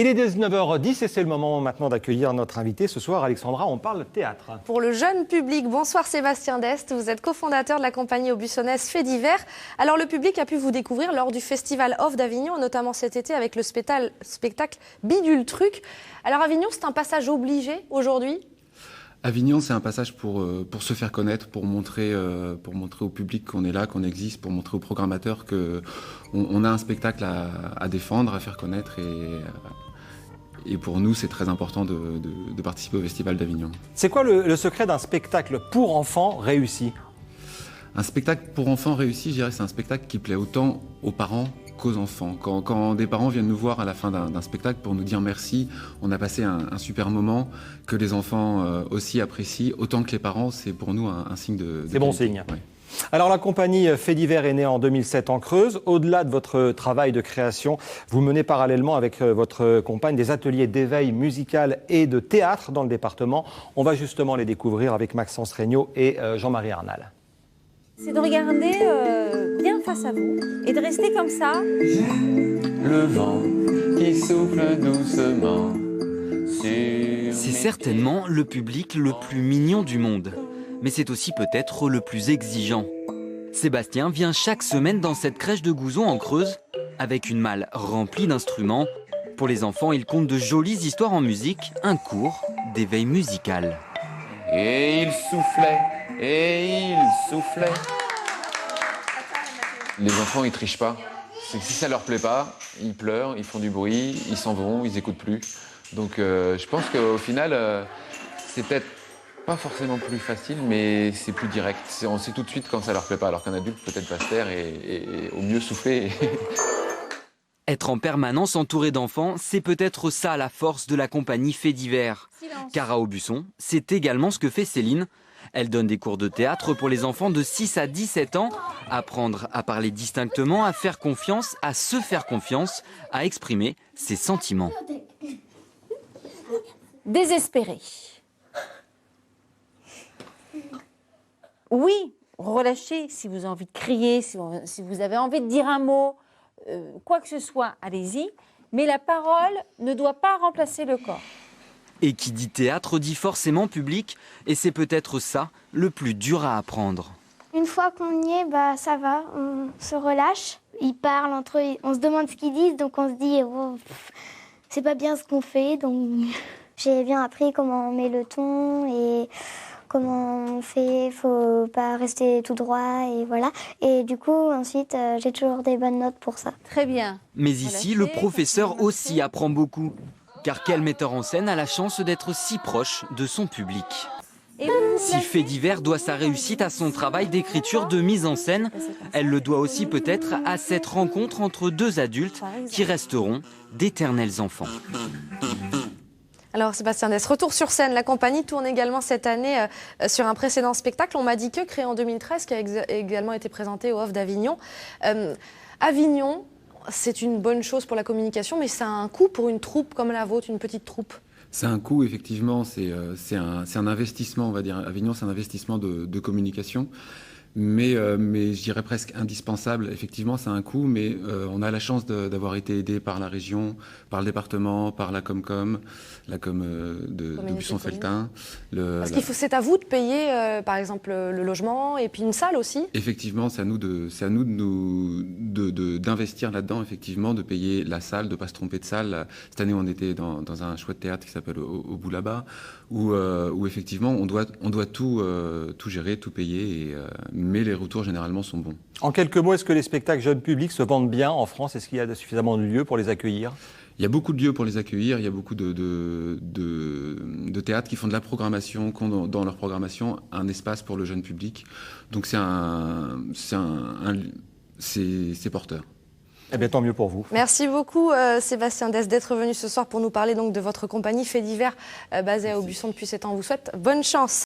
Il est 19h10 et c'est le moment maintenant d'accueillir notre invité. Ce soir, Alexandra, on parle théâtre. Pour le jeune public, bonsoir Sébastien Dest. Vous êtes cofondateur de la compagnie aubussonaise Faits divers. Alors le public a pu vous découvrir lors du Festival Off d'Avignon, notamment cet été avec le spectacle Bidule Truc. Alors Avignon, c'est un passage obligé aujourd'hui ? Avignon, c'est un passage pour se faire connaître, pour montrer au public qu'on est là, qu'on existe, pour montrer aux programmateurs qu'on a un spectacle à défendre, à faire connaître. Et pour nous, c'est très important de participer au Festival d'Avignon. C'est quoi le secret d'un spectacle pour enfants réussi ? Un spectacle pour enfants réussi, je dirais, c'est un spectacle qui plaît autant aux parents qu'aux enfants. Quand des parents viennent nous voir à la fin d'un spectacle pour nous dire merci, on a passé un super moment, que les enfants aussi apprécient, autant que les parents, c'est pour nous un signe de C'est bon signe. Ouais. Alors la compagnie Faits divers est née en 2007 en Creuse. Au-delà de votre travail de création, vous menez parallèlement avec votre compagne des ateliers d'éveil musical et de théâtre dans le département. On va justement les découvrir avec Maxence Regnault et Jean-Marie Arnal. C'est de regarder bien face à vous et de rester comme ça. Le vent qui souffle doucement. C'est certainement le public le plus mignon du monde, mais c'est aussi peut-être le plus exigeant. Sébastien vient chaque semaine dans cette crèche de Gouzon en Creuse avec une malle remplie d'instruments. Pour les enfants, il compte de jolies histoires en musique, un cours d'éveil musical. Et il soufflait, et il soufflait. Les enfants, ils trichent pas. C'est que si ça leur plaît pas, ils pleurent, ils font du bruit, ils s'en vont, ils écoutent plus. Donc je pense qu'au final, c'est peut-être pas forcément plus facile, mais c'est plus direct. On sait tout de suite quand ça leur plaît pas, alors qu'un adulte peut-être va se taire et au mieux souffler. Être en permanence entouré d'enfants, c'est peut-être ça la force de la compagnie Faits divers. Car à Aubusson, c'est également ce que fait Céline. Elle donne des cours de théâtre pour les enfants de 6 à 17 ans. Apprendre à parler distinctement, à faire confiance, à se faire confiance, à exprimer ses sentiments. Désespéré. Oui, relâchez si vous avez envie de crier, si vous avez envie de dire un mot, quoi que ce soit, allez-y. Mais la parole ne doit pas remplacer le corps. Et qui dit théâtre dit forcément public, et c'est peut-être ça le plus dur à apprendre. Une fois qu'on y est, ça va, on se relâche. Ils parlent entre eux, on se demande ce qu'ils disent, donc on se dit oh, c'est pas bien ce qu'on fait. Donc j'ai bien appris comment on met le ton et comment on fait, faut pas rester tout droit et voilà. Et du coup ensuite j'ai toujours des bonnes notes pour ça. Très bien. Mais ici, le professeur aussi apprend beaucoup. Car quel metteur en scène a la chance d'être si proche de son public ? Si Faits divers doit sa réussite à son travail d'écriture, de mise en scène, elle le doit aussi peut-être à cette rencontre entre deux adultes qui resteront d'éternels enfants. Alors Sébastien Dest, retour sur scène. La compagnie tourne également cette année sur un précédent spectacle. On m'a dit que créé en 2013, qui a également été présenté au Off d'Avignon. Avignon, c'est une bonne chose pour la communication, mais ça a un coût pour une troupe comme la vôtre, une petite troupe. C'est un coût, effectivement, c'est un investissement, on va dire. Avignon, c'est un investissement de communication, mais je dirais presque indispensable. Effectivement, c'est un coût, mais on a la chance d'avoir été aidé par la région, par le département, par la Comcom, la com de Busson-Felletin. Parce que c'est à vous de payer, par exemple, le logement et puis une salle aussi. Effectivement, c'est à nous d'investir là-dedans, effectivement, de payer la salle, de ne pas se tromper de salle. Cette année, on était dans un chouette théâtre qui s'appelle Au bout là-bas, où effectivement, on doit tout gérer, tout payer, mais les retours généralement sont bons. En quelques mots, est-ce que les spectacles jeunes publics se vendent bien en France ? Est-ce qu'il y a suffisamment de lieux pour les accueillir ? Il y a beaucoup de lieux pour les accueillir, il y a beaucoup de théâtres qui font de la programmation, qui ont dans leur programmation un espace pour le jeune public. Donc c'est porteur. Eh bien, tant mieux pour vous. Merci beaucoup Sébastien Dest d'être venu ce soir pour nous parler donc de votre compagnie Faits divers basée à Aubusson depuis 7 ans. On vous souhaite bonne chance.